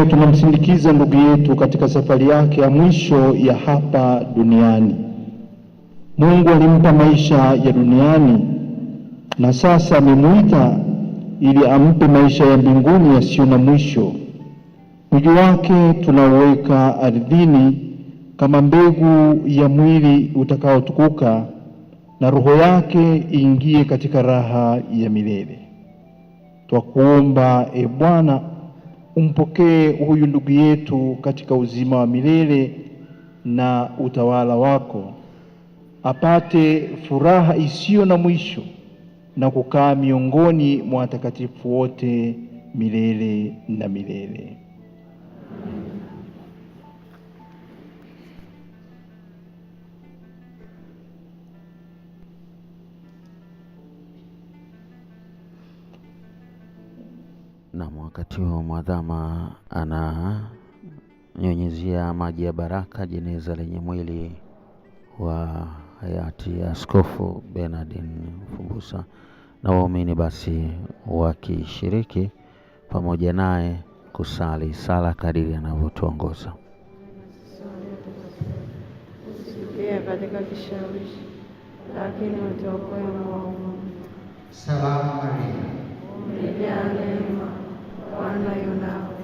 Leo tunamsindikiza ndugu yetu katika safari yake ya mwisho ya hapa duniani. Mungu alimpa maisha ya duniani na sasa amemuita ili ampe maisha ya mbinguni yasiyo na mwisho. Mwili wake tunauweka ardhini kama mbegu ya mwili utakaotukuka, na roho yake iingie katika raha ya milele. Twakuomba, e Bwana, umpokee huyu ndugu yetu katika uzima wa milele na utawala wako, apate furaha isiyo na mwisho na kukaa miongoni mwa watakatifu wote milele na milele. Na wakati huo mwadhama ananyunyizia maji ya baraka jeneza lenye mwili wa hayati Askofu Bernardin Mfumbusa, na waumini basi wakishiriki pamoja naye kusali sala kadiri anavyotuongoza. Usitie katika kishawishi, lakini utuokoe mwovu. Salamu Maria, umejaa neema, Bwana yu nawe,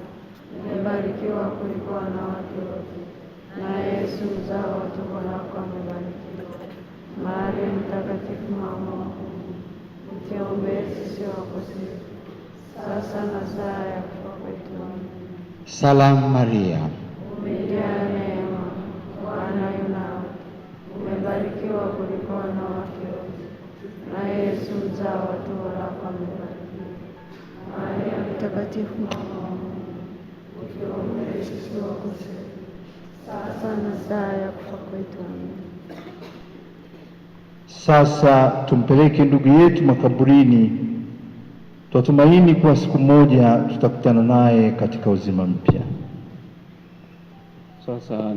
umebarikiwa kuliko wanawake wote, na Yesu mzao wa tumbo lako amebarikiwa. Maria mtakatifu, mama wa Mungu, utuombee sisi wakosefu, sasa na saa ya kufa kwetu. Salamu Maria, umejaa neema, Bwana yu nawe, umebarikiwa kuliko wanawake wote, na Yesu mzao wa tumbo lako amebarikiwa. Maria mtakatifu, mama wa Mungu, utuombee sisi wakosefu, sasa na saa ya kufa kwetu. Sasa tumpeleke ndugu yetu makaburini. Twatumaini kuwa siku moja tutakutana naye katika uzima mpya. Sasa